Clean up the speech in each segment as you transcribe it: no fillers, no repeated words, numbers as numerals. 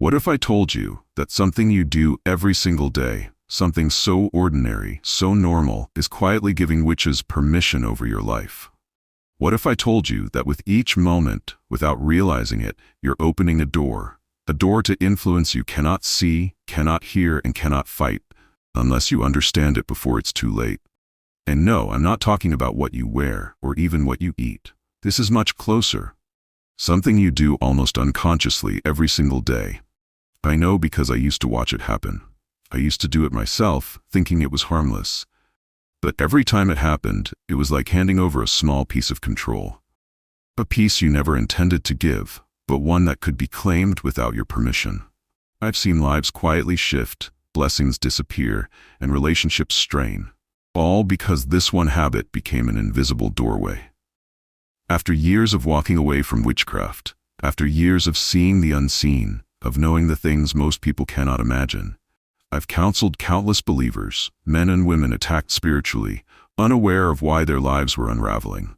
What if I told you that something you do every single day, something so ordinary, so normal, is quietly giving witches permission over your life? What if I told you that with each moment, without realizing it, you're opening a door to influence you cannot see, cannot hear, and cannot fight, unless you understand it before it's too late? And no, I'm not talking about what you wear or even what you eat. This is much closer. Something you do almost unconsciously every single day. I know because I used to watch it happen. I used to do it myself, thinking it was harmless. But every time it happened, it was like handing over a small piece of control. A piece you never intended to give, but one that could be claimed without your permission. I've seen lives quietly shift, blessings disappear, and relationships strain, all because this one habit became an invisible doorway. After years of walking away from witchcraft, after years of seeing the unseen, of knowing the things most people cannot imagine, I've counseled countless believers, men and women attacked spiritually, unaware of why their lives were unraveling.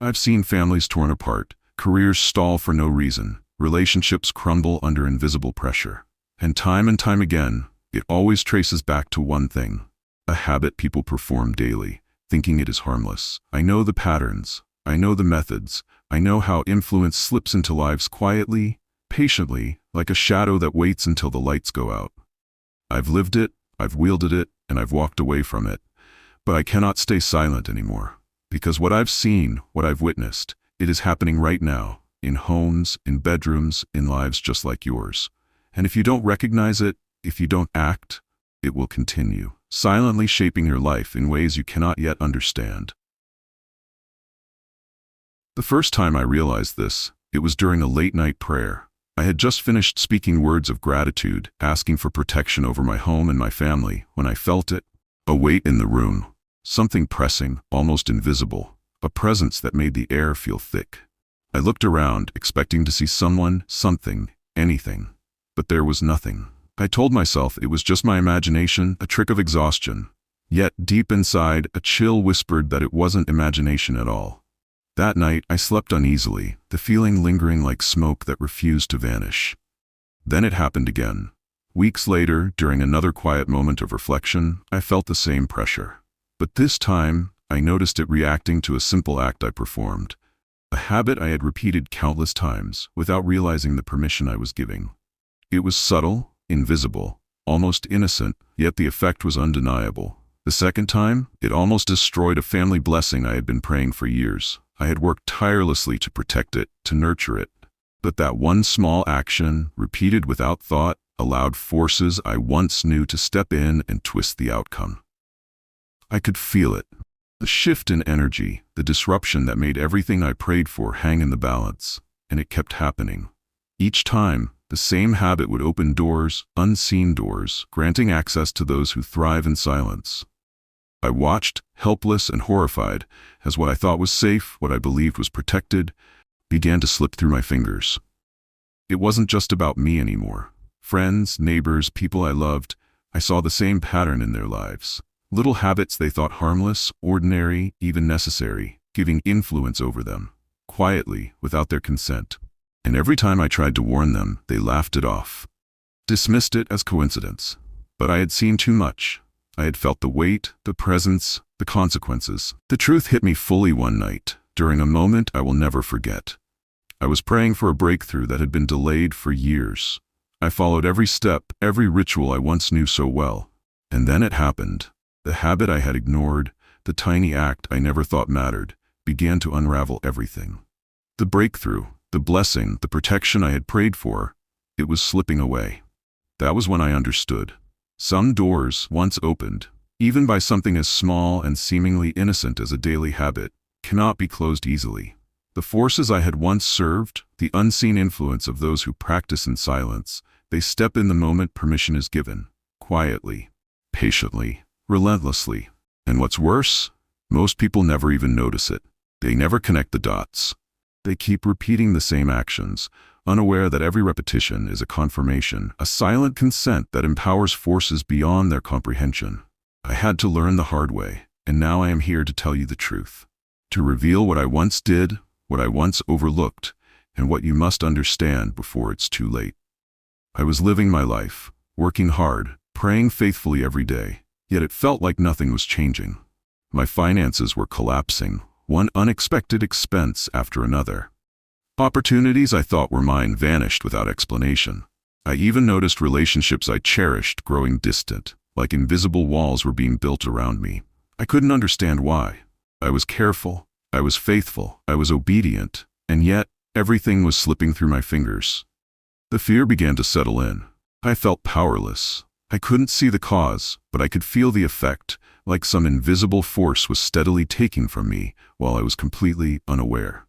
I've seen families torn apart, careers stall for no reason, relationships crumble under invisible pressure. And time again, it always traces back to one thing: a habit people perform daily, thinking it is harmless. I know the patterns, I know the methods, I know how influence slips into lives quietly, patiently, like a shadow that waits until the lights go out. I've lived it, I've wielded it, and I've walked away from it. But I cannot stay silent anymore. Because what I've seen, what I've witnessed, it is happening right now, in homes, in bedrooms, in lives just like yours. And if you don't recognize it, if you don't act, it will continue, silently shaping your life in ways you cannot yet understand. The first time I realized this, it was during a late-night prayer. I had just finished speaking words of gratitude, asking for protection over my home and my family, when I felt it. A weight in the room. Something pressing, almost invisible. A presence that made the air feel thick. I looked around, expecting to see someone, something, anything. But there was nothing. I told myself it was just my imagination, a trick of exhaustion. Yet, deep inside, a chill whispered that it wasn't imagination at all. That night, I slept uneasily, the feeling lingering like smoke that refused to vanish. Then it happened again. Weeks later, during another quiet moment of reflection, I felt the same pressure. But this time, I noticed it reacting to a simple act I performed. A habit I had repeated countless times, without realizing the permission I was giving. It was subtle, invisible, almost innocent, yet the effect was undeniable. The second time, it almost destroyed a family blessing I had been praying for years. I had worked tirelessly to protect it, to nurture it. But that one small action, repeated without thought, allowed forces I once knew to step in and twist the outcome. I could feel it. The shift in energy, the disruption that made everything I prayed for hang in the balance. And it kept happening. Each time, the same habit would open doors, unseen doors, granting access to those who thrive in silence. I watched, helpless and horrified, as what I thought was safe, what I believed was protected, began to slip through my fingers. It wasn't just about me anymore. Friends, neighbors, people I loved, I saw the same pattern in their lives. Little habits they thought harmless, ordinary, even necessary, giving influence over them, quietly, without their consent. And every time I tried to warn them, they laughed it off. Dismissed it as coincidence. But I had seen too much. I had felt the weight, the presence, the consequences. The truth hit me fully one night, during a moment I will never forget. I was praying for a breakthrough that had been delayed for years. I followed every step, every ritual I once knew so well. And then it happened. The habit I had ignored, the tiny act I never thought mattered, began to unravel everything. The breakthrough, the blessing, the protection I had prayed for, it was slipping away. That was when I understood. Some doors, once opened, even by something as small and seemingly innocent as a daily habit, cannot be closed easily. The forces I had once served, the unseen influence of those who practice in silence, they step in the moment permission is given, quietly, patiently, relentlessly. And what's worse, most people never even notice it. They never connect the dots. They keep repeating the same actions, unaware that every repetition is a confirmation, a silent consent that empowers forces beyond their comprehension. I had to learn the hard way, and now I am here to tell you the truth. To reveal what I once did, what I once overlooked, and what you must understand before it's too late. I was living my life, working hard, praying faithfully every day, yet it felt like nothing was changing. My finances were collapsing, one unexpected expense after another. Opportunities I thought were mine vanished without explanation. I even noticed relationships I cherished growing distant, like invisible walls were being built around me. I couldn't understand why. I was careful, I was faithful, I was obedient, and yet everything was slipping through my fingers. The fear began to settle in. I felt powerless. I couldn't see the cause, but I could feel the effect, like some invisible force was steadily taking from me while I was completely unaware.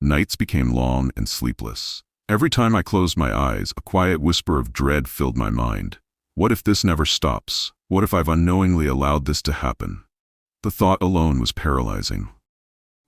Nights became long and sleepless. Every time I closed my eyes, a quiet whisper of dread filled my mind. What if this never stops? What if I've unknowingly allowed this to happen? The thought alone was paralyzing.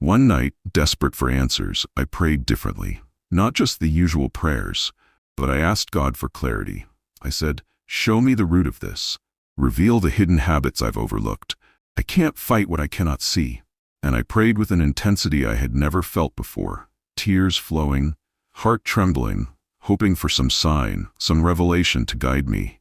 One night, desperate for answers, I prayed differently. Not just the usual prayers, but I asked God for clarity. I said, "Show me the root of this. Reveal the hidden habits I've overlooked. I can't fight what I cannot see." And I prayed with an intensity I had never felt before, tears flowing, heart trembling, hoping for some sign, some revelation to guide me.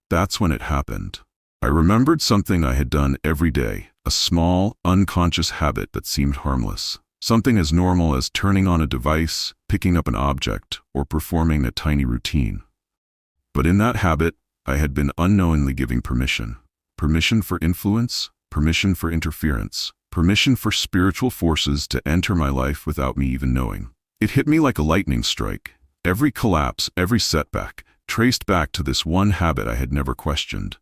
That's when it happened. I remembered something I had done every day, a small, unconscious habit that seemed harmless. Something as normal as turning on a device, picking up an object, or performing a tiny routine. But in that habit, I had been unknowingly giving permission. Permission for influence, permission for interference, permission for spiritual forces to enter my life without me even knowing. It hit me like a lightning strike. Every collapse, every setback, traced back to this one habit I had never questioned.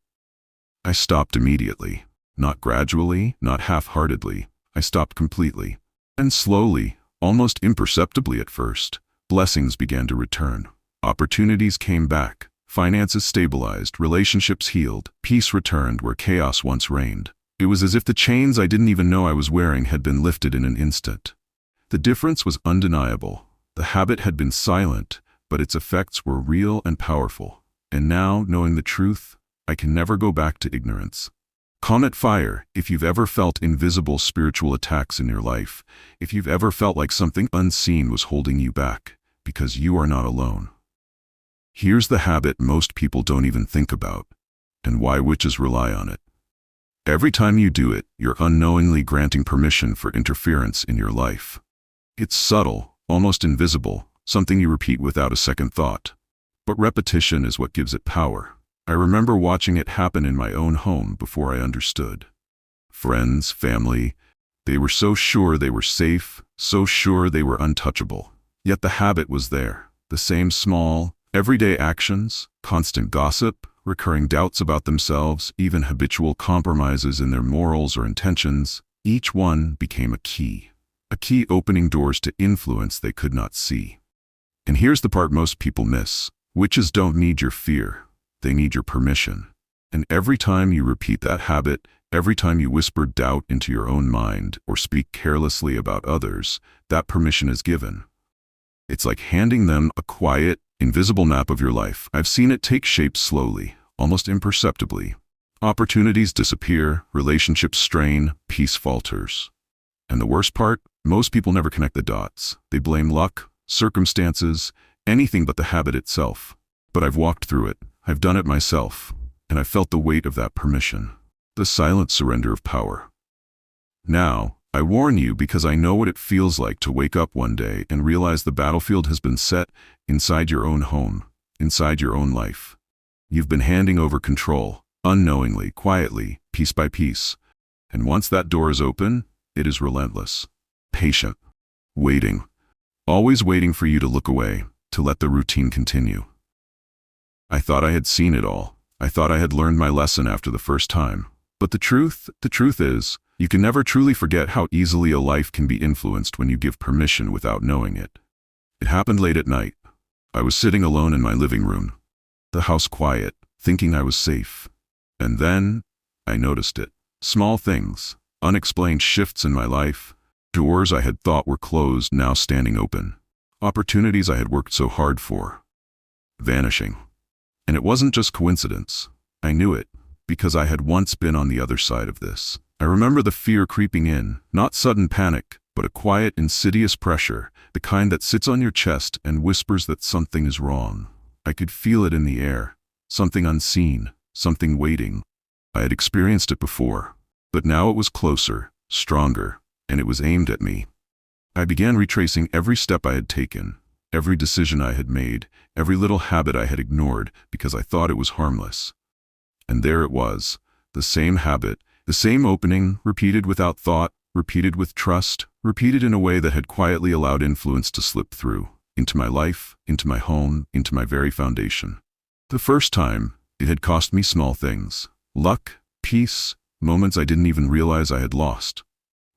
I stopped immediately. Not gradually, not half-heartedly. I stopped completely. And slowly, almost imperceptibly at first, blessings began to return. Opportunities came back. Finances stabilized, relationships healed, peace returned where chaos once reigned. It was as if the chains I didn't even know I was wearing had been lifted in an instant. The difference was undeniable. The habit had been silent, but its effects were real and powerful. And now, knowing the truth, I can never go back to ignorance. Comment fire if you've ever felt invisible spiritual attacks in your life, if you've ever felt like something unseen was holding you back, because you are not alone. Here's the habit most people don't even think about, and why witches rely on it. Every time you do it, you're unknowingly granting permission for interference in your life. It's subtle, almost invisible, something you repeat without a second thought. But repetition is what gives it power. I remember watching it happen in my own home before I understood. Friends, family, they were so sure they were safe, so sure they were untouchable. Yet the habit was there, the same small, everyday actions, constant gossip, recurring doubts about themselves, even habitual compromises in their morals or intentions. Each one became a key opening doors to influence they could not see. And here's the part most people miss. Witches don't need your fear. They need your permission. And every time you repeat that habit, every time you whisper doubt into your own mind or speak carelessly about others, that permission is given. It's like handing them a quiet, invisible map of your life. I've seen it take shape slowly, almost imperceptibly. Opportunities disappear, relationships strain, peace falters. And the worst part, most people never connect the dots. They blame luck, circumstances, anything but the habit itself. But I've walked through it. I've done it myself. And I felt the weight of that permission. The silent surrender of power. Now, I warn you because I know what it feels like to wake up one day and realize the battlefield has been set inside your own home, inside your own life. You've been handing over control, unknowingly, quietly, piece by piece. And once that door is open, it is relentless, patient, waiting, always waiting for you to look away, to let the routine continue. I thought I had seen it all. I thought I had learned my lesson after the first time. But the truth is, you can never truly forget how easily a life can be influenced when you give permission without knowing it. It happened late at night. I was sitting alone in my living room, the house quiet, thinking I was safe. And then, I noticed it. Small things, unexplained shifts in my life, doors I had thought were closed now standing open, opportunities I had worked so hard for, vanishing. And it wasn't just coincidence. I knew it, because I had once been on the other side of this. I remember the fear creeping in, not sudden panic, but a quiet, insidious pressure, the kind that sits on your chest and whispers that something is wrong. I could feel it in the air, something unseen, something waiting. I had experienced it before, but now it was closer, stronger, and it was aimed at me. I began retracing every step I had taken, every decision I had made, every little habit I had ignored because I thought it was harmless. And there it was, the same habit, the same opening, repeated without thought, repeated with trust, repeated in a way that had quietly allowed influence to slip through, into my life, into my home, into my very foundation. The first time, it had cost me small things, luck, peace, moments I didn't even realize I had lost.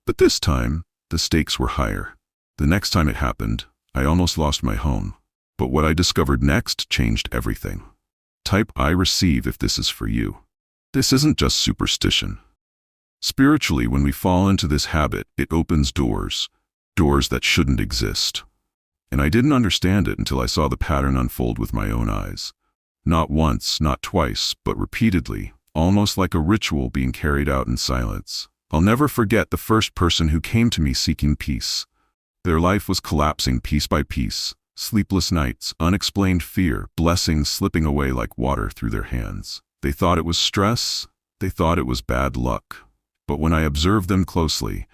But this time, the stakes were higher. The next time it happened, I almost lost my home. But what I discovered next changed everything. Type I receive if this is for you. This isn't just superstition. Spiritually, when we fall into this habit, it opens doors that shouldn't exist. And I didn't understand it until I saw the pattern unfold with my own eyes. Not once, not twice, but repeatedly, almost like a ritual being carried out in silence. I'll never forget the first person who came to me seeking peace. Their life was collapsing piece by piece, sleepless nights, unexplained fear, blessings slipping away like water through their hands. They thought it was stress, they thought it was bad luck. But when I observed them closely,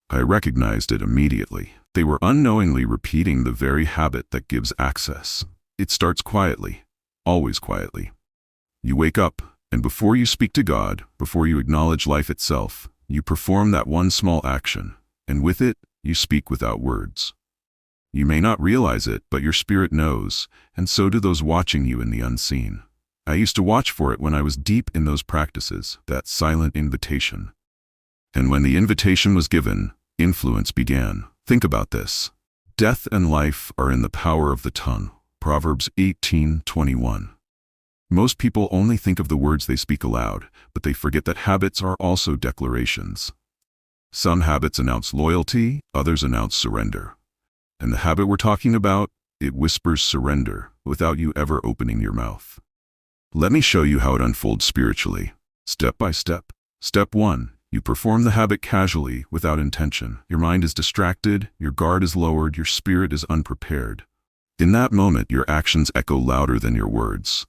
I recognized it immediately. They were unknowingly repeating the very habit that gives access. It starts quietly, always quietly. You wake up, and before you speak to God, before you acknowledge life itself, you perform that one small action, and with it, you speak without words. You may not realize it, but your spirit knows, and so do those watching you in the unseen. I used to watch for it when I was deep in those practices, that silent invitation. And when the invitation was given, influence began. Think about this. Death and life are in the power of the tongue. Proverbs 18:21. Most people only think of the words they speak aloud, but they forget that habits are also declarations. Some habits announce loyalty, others announce surrender. And the habit we're talking about, it whispers surrender without you ever opening your mouth. Let me show you how it unfolds spiritually, step by step. Step 1. You perform the habit casually, without intention. Your mind is distracted, your guard is lowered, your spirit is unprepared. In that moment, your actions echo louder than your words.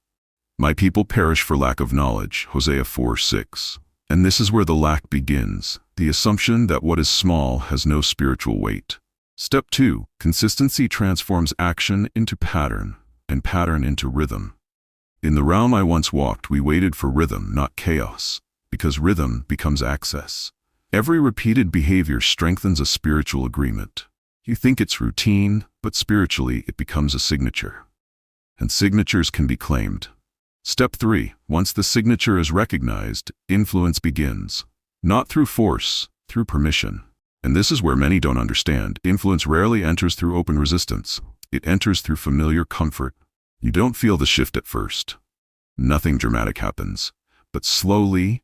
My people perish for lack of knowledge, Hosea 4:6. And this is where the lack begins, the assumption that what is small has no spiritual weight. Step 2. Consistency transforms action into pattern, and pattern into rhythm. In the realm I once walked, we waited for rhythm, not chaos, because rhythm becomes access. Every repeated behavior strengthens a spiritual agreement. You think it's routine, but spiritually it becomes a signature. And signatures can be claimed. Step 3. Once the signature is recognized, influence begins. Not through force, through permission. And this is where many don't understand. Influence rarely enters through open resistance. It enters through familiar comfort. You don't feel the shift at first. Nothing dramatic happens. But slowly,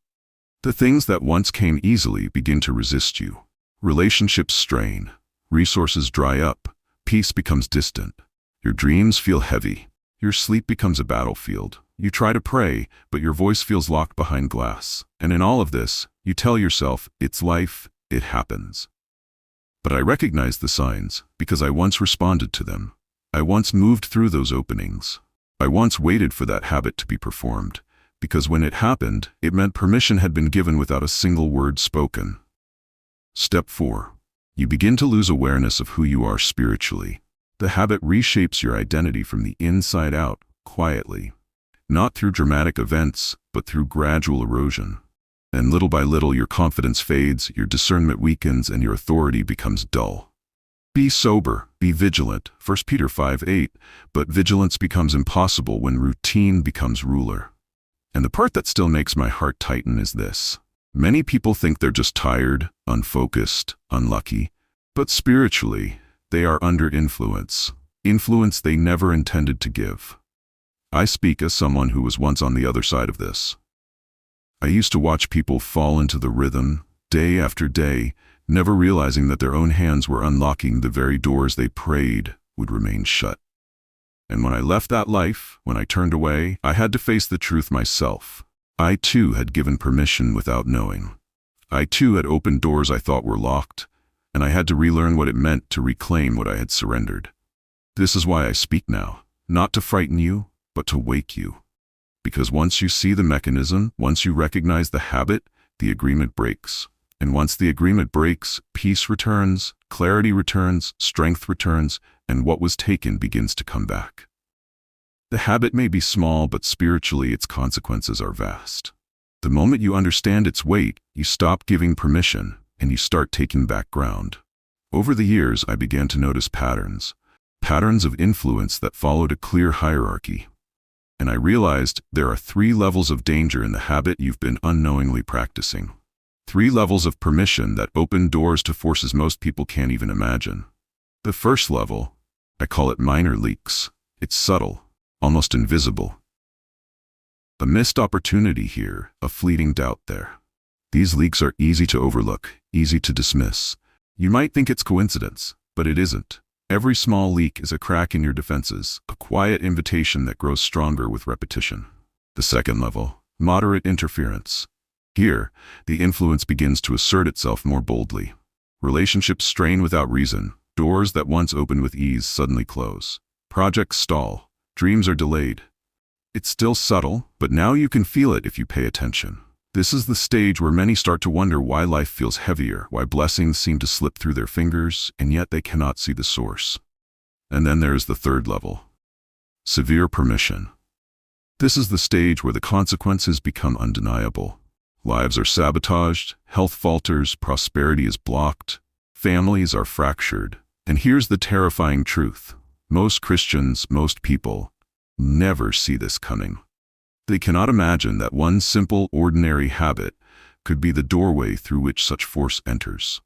the things that once came easily begin to resist you. Relationships strain. Resources dry up. Peace becomes distant. Your dreams feel heavy. Your sleep becomes a battlefield. You try to pray, but your voice feels locked behind glass. And in all of this, you tell yourself, it's life, it happens. But I recognize the signs, because I once responded to them. I once moved through those openings. I once waited for that habit to be performed, because when it happened, it meant permission had been given without a single word spoken. Step 4. You begin to lose awareness of who you are spiritually. The habit reshapes your identity from the inside out, quietly. Not through dramatic events, but through gradual erosion. And little by little your confidence fades, your discernment weakens, and your authority becomes dull. Be sober, be vigilant, 1 Peter 5:8, but vigilance becomes impossible when routine becomes ruler. And the part that still makes my heart tighten is this. Many people think they're just tired, unfocused, unlucky, but spiritually, they are under influence they never intended to give. I speak as someone who was once on the other side of this. I used to watch people fall into the rhythm, day after day, never realizing that their own hands were unlocking the very doors they prayed would remain shut. And when I left that life, when I turned away, I had to face the truth myself. I too had given permission without knowing. I too had opened doors I thought were locked, and I had to relearn what it meant to reclaim what I had surrendered. This is why I speak now, not to frighten you, but to wake you. Because once you see the mechanism, once you recognize the habit, the agreement breaks. And once the agreement breaks, peace returns, clarity returns, strength returns, and what was taken begins to come back. The habit may be small, but spiritually its consequences are vast. The moment you understand its weight, you stop giving permission, and you start taking back ground. Over the years, I began to notice patterns of influence that followed a clear hierarchy. And I realized there are 3 levels of danger in the habit you've been unknowingly practicing. 3 levels of permission that open doors to forces most people can't even imagine. The first level, I call it minor leaks. It's subtle, almost invisible. A missed opportunity here, a fleeting doubt there. These leaks are easy to overlook, easy to dismiss. You might think it's coincidence, but it isn't. Every small leak is a crack in your defenses, a quiet invitation that grows stronger with repetition. The second level, moderate interference. Here, the influence begins to assert itself more boldly. Relationships strain without reason. Doors that once opened with ease suddenly close. Projects stall. Dreams are delayed. It's still subtle, but now you can feel it if you pay attention. This is the stage where many start to wonder why life feels heavier, why blessings seem to slip through their fingers, and yet they cannot see the source. And then there's the third level. Severe permission. This is the stage where the consequences become undeniable. Lives are sabotaged, health falters, prosperity is blocked, families are fractured. And here's the terrifying truth. Most Christians, most people, never see this coming. They cannot imagine that one simple, ordinary habit could be the doorway through which such force enters.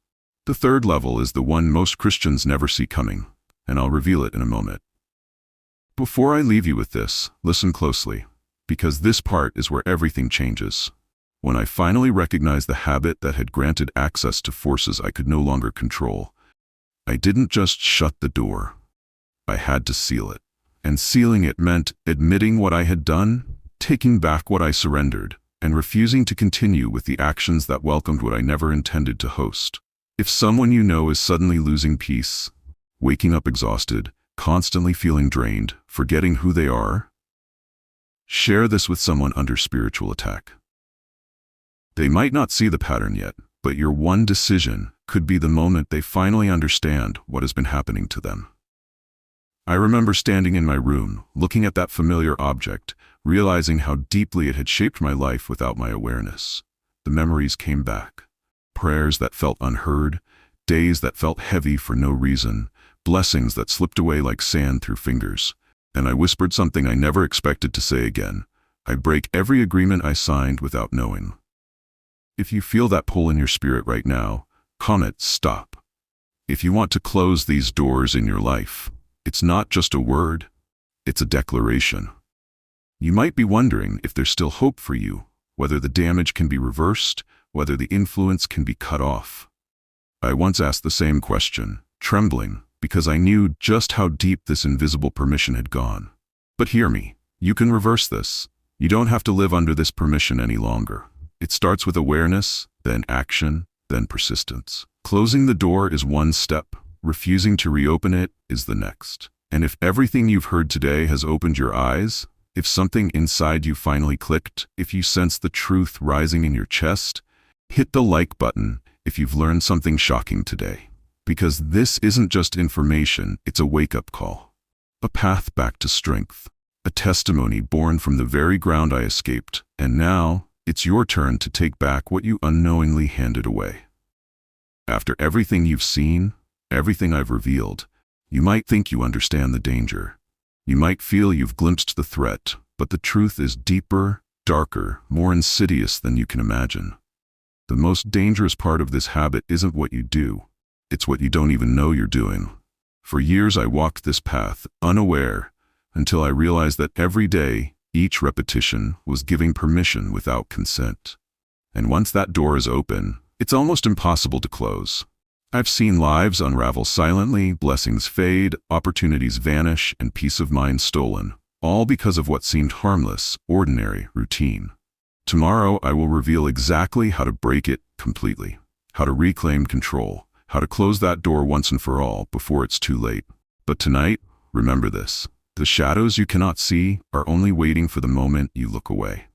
The third level is the one most Christians never see coming, and I'll reveal it in a moment. Before I leave you with this, listen closely, because this part is where everything changes. When I finally recognized the habit that had granted access to forces I could no longer control, I didn't just shut the door. I had to seal it. And sealing it meant admitting what I had done, taking back what I surrendered, and refusing to continue with the actions that welcomed what I never intended to host. If someone you know is suddenly losing peace, waking up exhausted, constantly feeling drained, forgetting who they are, share this with someone under spiritual attack. They might not see the pattern yet, but your one decision could be the moment they finally understand what has been happening to them. I remember standing in my room, looking at that familiar object, realizing how deeply it had shaped my life without my awareness. The memories came back. Prayers that felt unheard, days that felt heavy for no reason, blessings that slipped away like sand through fingers. And I whispered something I never expected to say again. I break every agreement I signed without knowing. If you feel that pull in your spirit right now, comment stop. If you want to close these doors in your life, it's not just a word, it's a declaration. You might be wondering if there's still hope for you, whether the damage can be reversed, whether the influence can be cut off. I once asked the same question, trembling, because I knew just how deep this invisible permission had gone. But hear me, you can reverse this. You don't have to live under this permission any longer. It starts with awareness, then action, then persistence. Closing the door is one step. Refusing to reopen it is the next. And if everything you've heard today has opened your eyes, if something inside you finally clicked, if you sense the truth rising in your chest, hit the like button if you've learned something shocking today. Because this isn't just information, it's a wake-up call. A path back to strength. A testimony born from the very ground I escaped. And now, it's your turn to take back what you unknowingly handed away. After everything you've seen, everything I've revealed, you might think you understand the danger. You might feel you've glimpsed the threat, but the truth is deeper, darker, more insidious than you can imagine. The most dangerous part of this habit isn't what you do. It's what you don't even know you're doing. For years I walked this path, unaware, until I realized that every day, each repetition was giving permission without consent. And once that door is open, it's almost impossible to close. I've seen lives unravel silently, blessings fade, opportunities vanish, and peace of mind stolen, all because of what seemed harmless, ordinary, routine. Tomorrow I will reveal exactly how to break it completely, how to reclaim control, how to close that door once and for all before it's too late. But tonight, remember this. The shadows you cannot see are only waiting for the moment you look away.